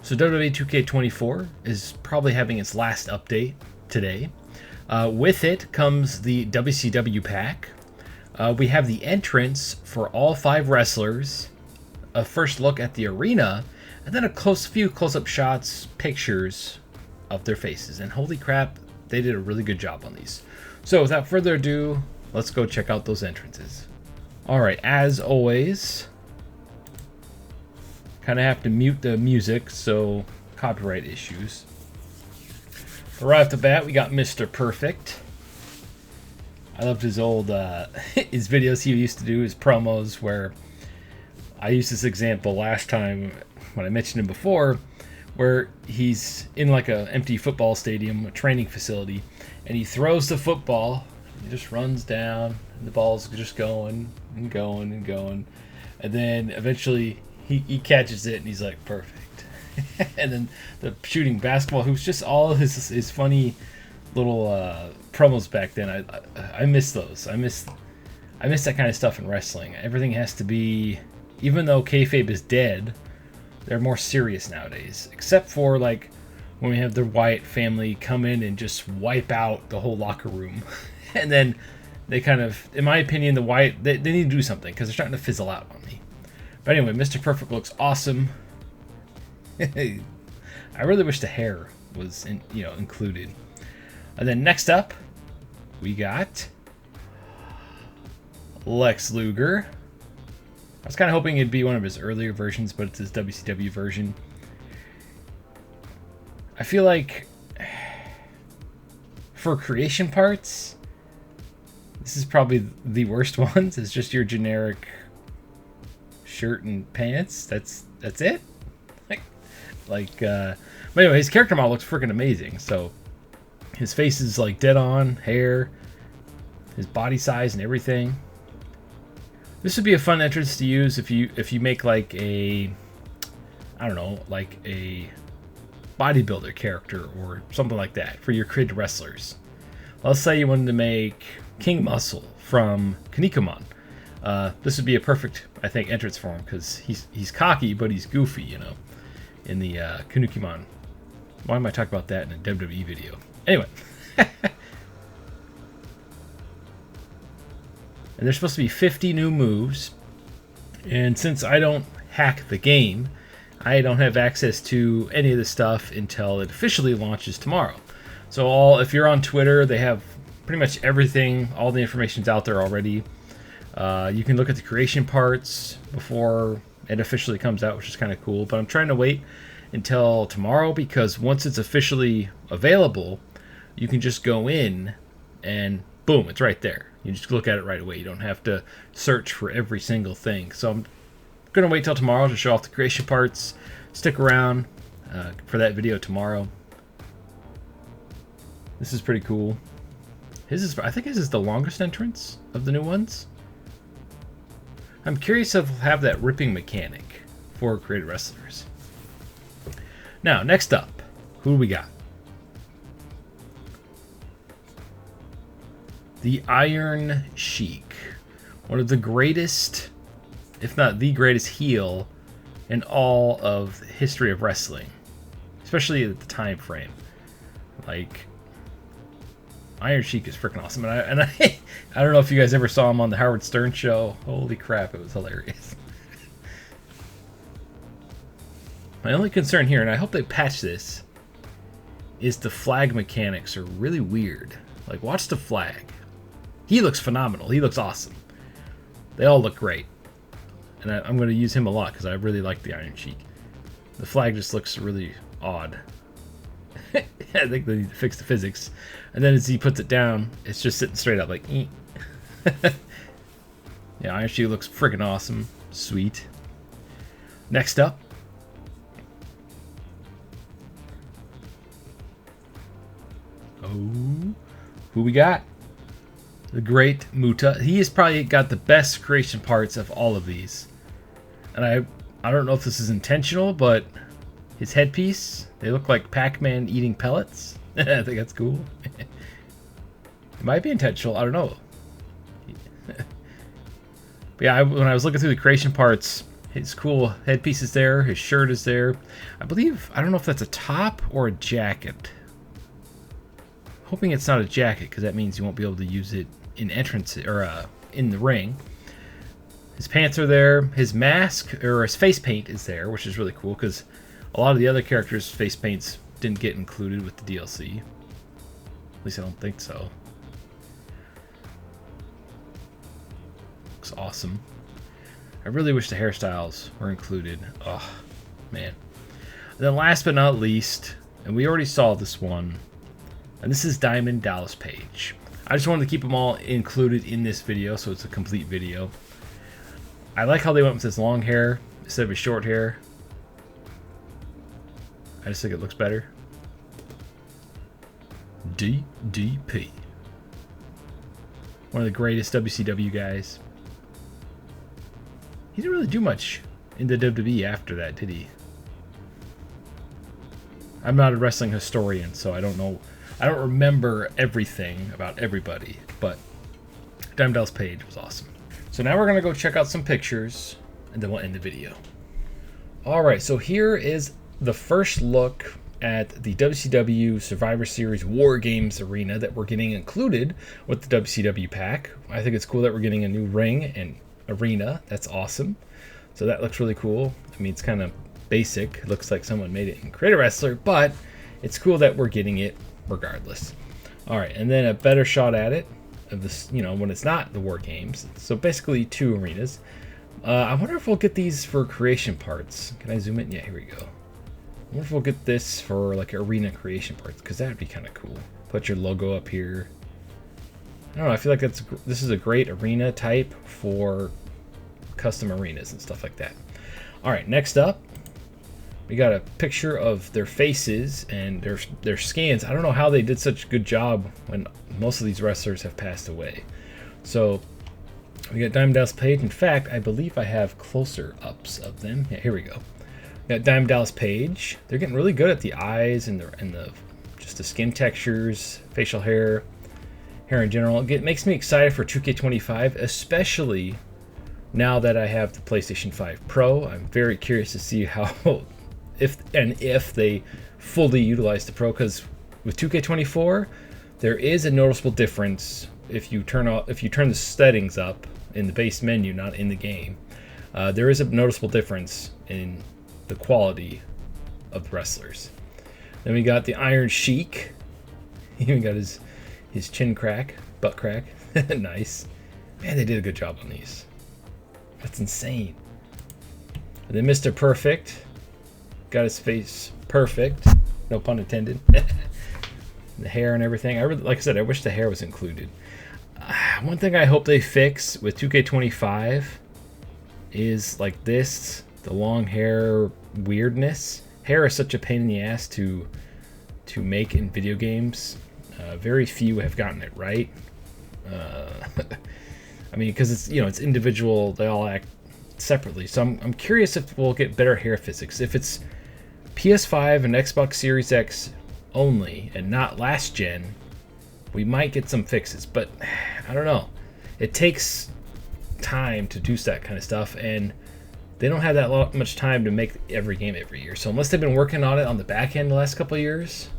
So WWE 2K24 is probably having its last update today. With it comes the WCW Pack. We have the entrance for all 5 wrestlers, a first look at the arena, and then a few close-up shots, pictures of their faces. And holy crap, they did a really good job on these. So without further ado, let's go check out those entrances. Alright, as always, kind of have to mute the music, so copyright issues. Right off the bat, we got Mr. Perfect. I loved his old, his videos he used to do, his promos, where I used this example last time when I mentioned him before, where he's in like an empty football stadium, a training facility, and he throws the football, he just runs down, and the ball's just going and going and going, and then eventually he catches it, and he's like, perfect. And then the shooting basketball, who's just all his funny little promos back then. I miss those. I miss that kind of stuff in wrestling. Everything has to be, even though kayfabe is dead, they're more serious nowadays. Except for like when we have the Wyatt family come in and just wipe out the whole locker room, and then they kind of, in my opinion, the Wyatt they need to do something because they're starting to fizzle out on me. But anyway, Mr. Perfect looks awesome. I really wish the hair was included. And then next up, we got Lex Luger. I was kind of hoping it'd be one of his earlier versions, but it's his WCW version. I feel like for creation parts, this is probably the worst ones. It's just your generic shirt and pants. That's it. But anyway, his character model looks freaking amazing. So his face is like dead on, hair, his body size and everything. This would be a fun entrance to use if you make like a, I don't know, like a bodybuilder character or something like that for your created wrestlers. Let's say you wanted to make King Muscle from Kinnikuman. This would be a perfect, I think, entrance for him because he's cocky but he's goofy, in the Kinnikuman. Why am I talking about that in a WWE video? Anyway. And there's supposed to be 50 new moves. And since I don't hack the game, I don't have access to any of this stuff until it officially launches tomorrow. So if you're on Twitter, they have pretty much everything. All the information's out there already. You can look at the creation parts before it officially comes out, which is kind of cool. But I'm trying to wait until tomorrow because once it's officially available, you can just go in and boom, it's right there. You just look at it right away. You don't have to search for every single thing. So I'm going to wait till tomorrow to show off the creation parts. Stick around for that video tomorrow. This is pretty cool. I think his is the longest entrance of the new ones. I'm curious if we'll have that ripping mechanic for created wrestlers. Now, next up, who do we got? The Iron Chic. One of the greatest, if not the greatest heel in all of the history of wrestling. Especially at the time frame. Like, Iron Chic is freaking awesome. And I don't know if you guys ever saw him on the Howard Stern show. Holy crap, it was hilarious. My only concern here, and I hope they patch this, is the flag mechanics are really weird. Like, watch the flag. He looks phenomenal. He looks awesome. They all look great. And I'm going to use him a lot because I really like the Iron Chic. The flag just looks really odd. I think they need to fix the physics. And then as he puts it down, it's just sitting straight up like, Yeah, Iron Chic looks freaking awesome. Sweet. Next up. Oh, who we got? The great Muta. He has probably got the best creation parts of all of these. And I don't know if this is intentional, but his headpiece, they look like Pac-Man eating pellets. I think that's cool. It might be intentional. I don't know. But yeah, when I was looking through the creation parts, His cool headpiece is there. His shirt is there. I believe, I don't know if that's a top or a jacket. Hoping it's not a jacket, because that means you won't be able to use it in entrance or in the ring. His pants are there. His mask or his face paint is there, which is really cool because a lot of the other characters' face paints didn't get included with the DLC. At least I don't think so. Looks awesome. I really wish the hairstyles were included. Oh, man. And then last but not least, and we already saw this one, and this is Diamond Dallas Page. I just wanted to keep them all included in this video, so it's a complete video. I like how they went with this long hair instead of his short hair. I just think it looks better. DDP. One of the greatest WCW guys. He didn't really do much in the WWE after that, did he? I'm not a wrestling historian, so I don't know. I don't remember everything about everybody, but Diamond Dallas Page was awesome. So now we're going to go check out some pictures, and then we'll end the video. Alright, so here is the first look at the WCW Survivor Series War Games Arena that we're getting included with the WCW Pack. I think it's cool that we're getting a new ring and arena. That's awesome. So that looks really cool. I mean, it's kind of basic. It looks like someone made it in Create a Wrestler, but it's cool that we're getting it regardless. Alright, and then a better shot at it of this, you know, when it's not the War Games. So basically 2 arenas. I wonder if we'll get these for creation parts. Can I zoom in? Yeah, here we go. I wonder if we'll get this for like arena creation parts, because that would be kind of cool. Put your logo up here. I don't know, I feel like this is a great arena type for custom arenas and stuff like that. Alright, next up, we got a picture of their faces and their skins. I don't know how they did such a good job when most of these wrestlers have passed away. So we got Diamond Dallas Page. In fact, I believe I have closer ups of them. Yeah, here we go. We got Diamond Dallas Page. They're getting really good at the eyes and the just the skin textures, facial hair in general. It makes me excited for 2K25, especially now that I have the PlayStation 5 Pro. I'm very curious to see how if they fully utilize the Pro, because with 2K24 there is a noticeable difference if you turn the settings up in the base menu, not in the game. There is a noticeable difference in the quality of the wrestlers. Then we got the Iron Chic. He even got his chin crack, butt crack. Nice. Man, they did a good job on these. That's insane. And then Mr. Perfect got his face perfect, no pun intended. The hair and everything. Like I said, I wish the hair was included. One thing I hope they fix with 2K25 is like this, the long hair weirdness. Hair is such a pain in the ass to make in video games. Very few have gotten it right. I mean, because it's individual. They all act separately. So I'm curious if we'll get better hair physics. If it's PS5 and Xbox Series X only and not last gen, we might get some fixes. But I don't know. It takes time to do that kind of stuff, and they don't have that much time to make every game every year. So unless they've been working on it on the back end the last couple of years,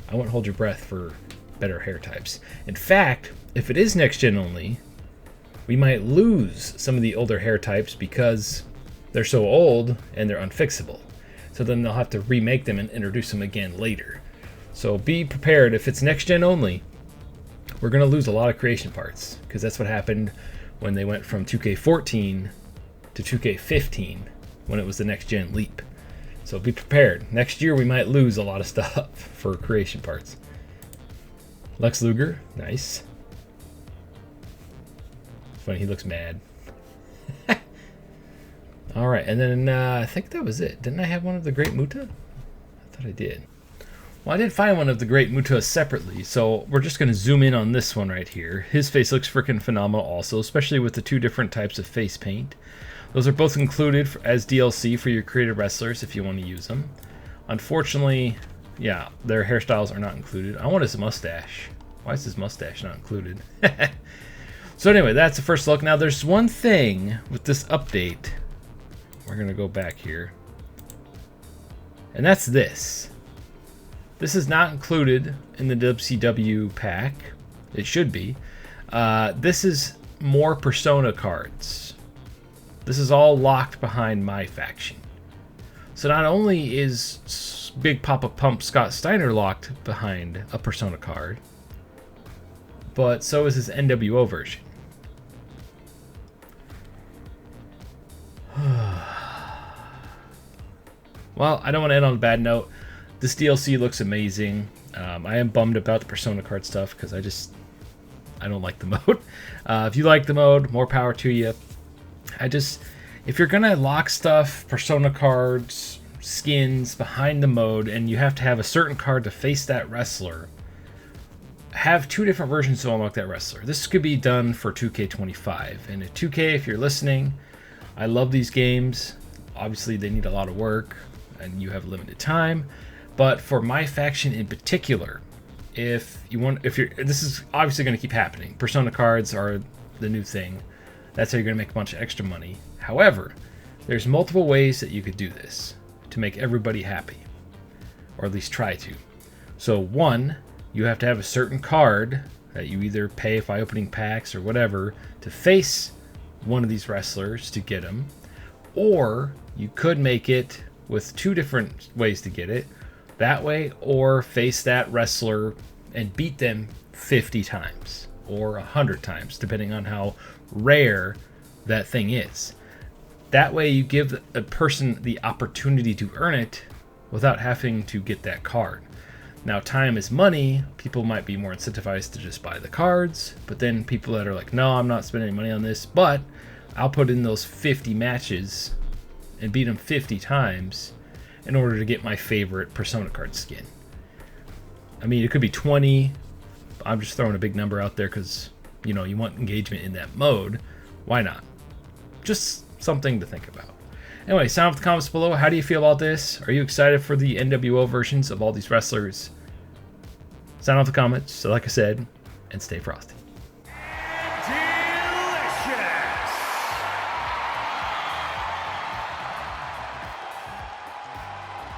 I wouldn't hold your breath for better hair types. In fact, if it is next gen only, we might lose some of the older hair types because they're so old and they're unfixable. So then they'll have to remake them and introduce them again later. So be prepared. If it's next gen only, we're going to lose a lot of creation parts, because that's what happened when they went from 2K14 to 2K15 when it was the next gen leap. So be prepared. Next year we might lose a lot of stuff for creation parts. Lex Luger, nice. Funny, he looks mad. Alright, and then I think that was it. Didn't I have one of the Great Muta? I thought I did. Well, I did find one of the Great Muta separately, so we're just going to zoom in on this one right here. His face looks freaking phenomenal also, especially with the 2 different types of face paint. Those are both included as DLC for your creative wrestlers if you want to use them. Unfortunately, yeah, their hairstyles are not included. I want his mustache. Why is his mustache not included? So anyway, that's the first look. Now there's one thing with this update we're going to go back here. And that's this. This is not included in the WCW pack. It should be. This is more Persona cards. This is all locked behind my faction. So not only is Big Papa Pump Scott Steiner locked behind a Persona card, but so is his NWO version. Well, I don't want to end on a bad note. This DLC looks amazing. I am bummed about the Persona card stuff because I don't like the mode. If you like the mode, more power to you. If you're gonna lock stuff, Persona cards, skins behind the mode, and you have to have a certain card to face that wrestler, have two different versions to unlock that wrestler. This could be done for 2K25. And at 2K, if you're listening, I love these games. Obviously, they need a lot of work, and you have limited time. But for my faction in particular, this is obviously going to keep happening. Persona cards are the new thing. That's how you're going to make a bunch of extra money. However, there's multiple ways that you could do this to make everybody happy, or at least try to. So one, you have to have a certain card that you either pay by opening packs or whatever to face one of these wrestlers to get them, or you could make it with two different ways to get it that way, or face that wrestler and beat them 50 times or 100 times, depending on how rare that thing is. That way you give a person the opportunity to earn it without having to get that card. Now, time is money. People might be more incentivized to just buy the cards, but then people that are like, no, I'm not spending any money on this, but I'll put in those 50 matches and beat them 50 times in order to get my favorite Persona card skin. I mean, it could be 20. I'm just throwing a big number out there because, you know, you want engagement in that mode. Why not? Just something to think about. Anyway, sound off the comments below. How do you feel about this? Are you excited for the NWO versions of all these wrestlers? Sound off the comments, so like I said, and stay frosty.